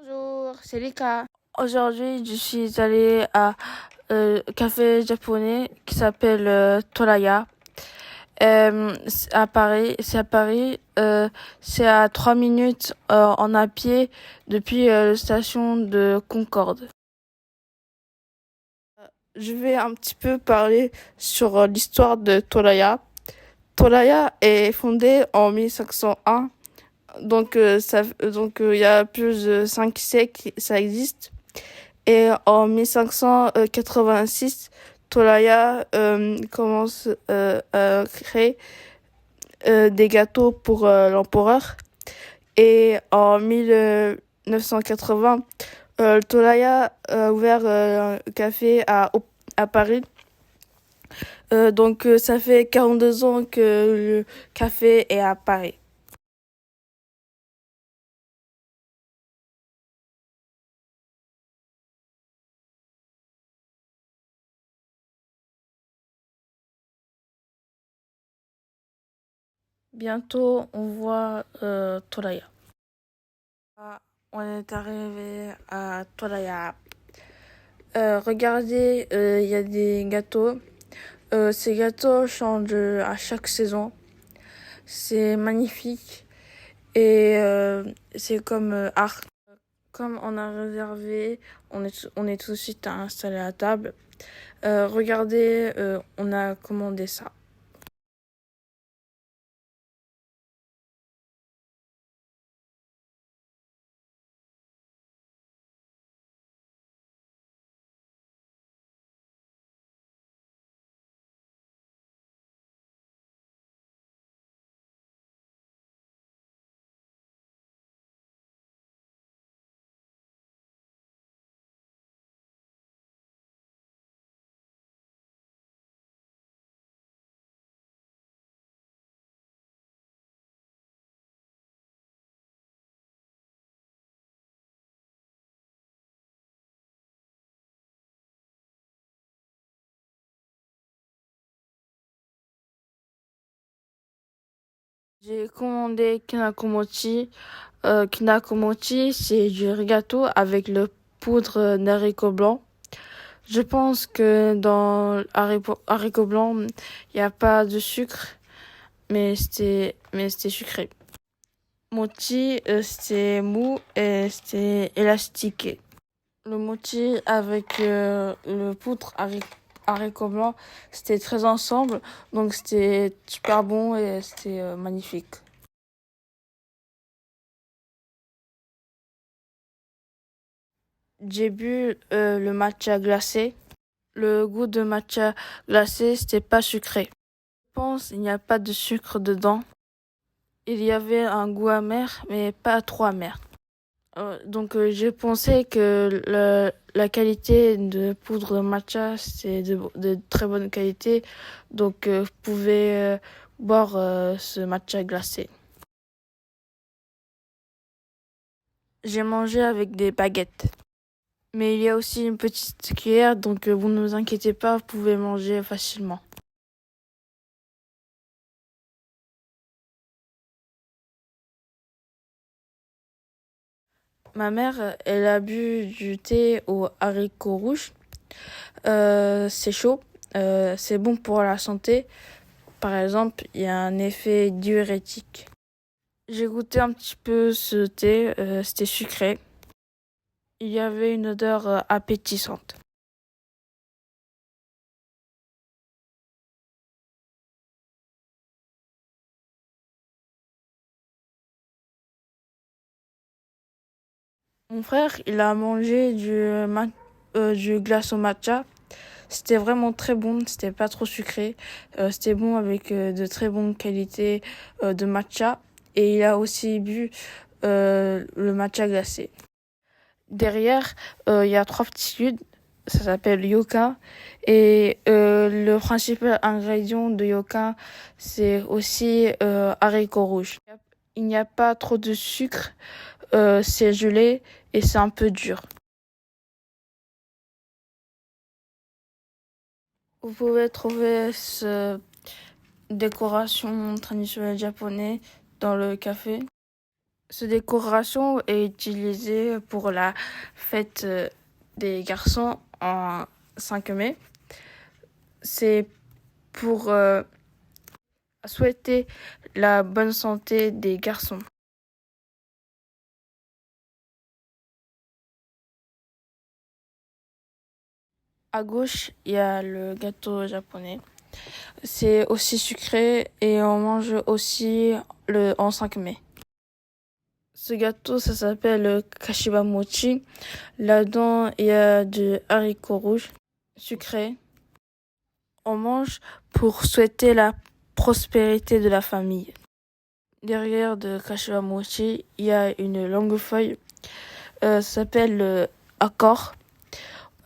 Bonjour, c'est Lika. Aujourd'hui, je suis allée à café japonais qui s'appelle Tolaya. C'est à Paris. C'est à 3 minutes en à pied depuis la station de Concorde. Je vais un petit peu parler sur l'histoire de Tolaya. Tolaya est fondée en 1501. Donc, il y a plus de 5 siècles, ça existe. Et en 1586, Tolaya commence à créer des gâteaux pour l'empereur. Et en 1980, Tolaya a ouvert un café à Paris. Donc, ça fait 42 ans que le café est à Paris. Bientôt, on voit Tolaya. Ah, on est arrivé à Tolaya. Regardez, il y a des gâteaux. Ces gâteaux changent à chaque saison. C'est magnifique et c'est comme art. Comme on a réservé, on est tout de suite installé à table. Regardez, on a commandé ça. J'ai commandé Kinakomochi, c'est du gâteau avec le poudre d'haricots blancs. Je pense que dans haricots blancs, il n'y a pas de sucre, mais c'était sucré. Mochi, c'était mou et c'était élastique. Le mochi avec le poudre haricots blancs, c'était très ensemble, donc c'était super bon et c'était magnifique. J'ai bu le matcha glacé. Le goût de matcha glacé, c'était pas sucré. Je pense qu'il n'y a pas de sucre dedans. Il y avait un goût amer, mais pas trop amer. Donc j'ai pensé que la qualité de poudre de matcha, c'est de très bonne qualité. Donc vous pouvez boire ce matcha glacé. J'ai mangé avec des baguettes. Mais il y a aussi une petite cuillère, donc vous ne vous inquiétez pas, vous pouvez manger facilement. Ma mère, elle a bu du thé aux haricots rouges. C'est chaud, c'est bon pour la santé. Par exemple, il y a un effet diurétique. J'ai goûté un petit peu ce thé, c'était sucré. Il y avait une odeur appétissante. Mon frère, il a mangé du glace au matcha. C'était vraiment très bon, c'était pas trop sucré. C'était bon avec de très bonnes qualités de matcha. Et il a aussi bu le matcha glacé. Derrière, il y a 3 petits lieux. Ça s'appelle Yoka. Et le principal ingrédient de Yoka, c'est aussi haricots rouges. Il n'y a pas trop de sucre, c'est gelé et c'est un peu dur. Vous pouvez trouver cette décoration traditionnelle japonaise dans le café. Cette décoration est utilisée pour la fête des garçons en 5 mai. C'est pour souhaiter la bonne santé des garçons. À gauche, il y a le gâteau japonais. C'est aussi sucré et on mange aussi en 5 mai. Ce gâteau, ça s'appelle le kashiba mochi. Là-dedans, il y a du haricot rouge sucré. On mange pour souhaiter la prospérité de la famille. Derrière de kashiba mochi, il y a une longue feuille. Ça s'appelle le accord.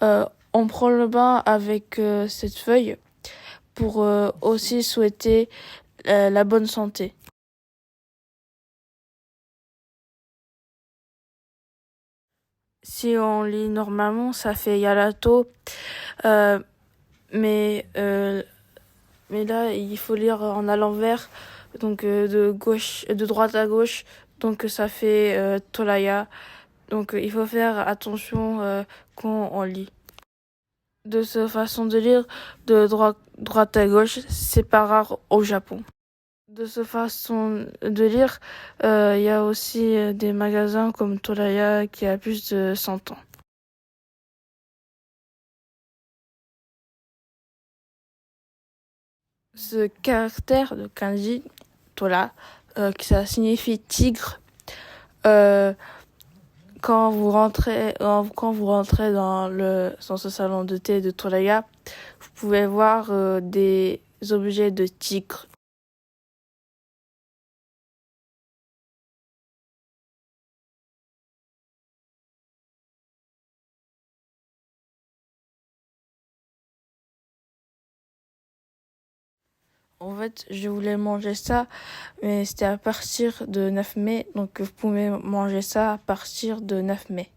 On prend le bain avec cette feuille pour aussi souhaiter la bonne santé. Si on lit normalement, ça fait Yalato, mais là il faut lire en à l'envers, donc de droite à gauche, donc ça fait Tolaya. Donc il faut faire attention quand on lit. De cette façon de lire de droite à gauche, c'est pas rare au Japon. De cette façon de lire, il y a aussi des magasins comme Tolaya qui a plus de 100 ans. Ce caractère de kanji, Tola, qui ça signifie tigre, euh, quand vous rentrez dans ce salon de thé de Tolaya, vous pouvez voir des objets de tigre. En fait, je voulais manger ça, mais c'était à partir de 9 mai, donc vous pouvez manger ça à partir de 9 mai.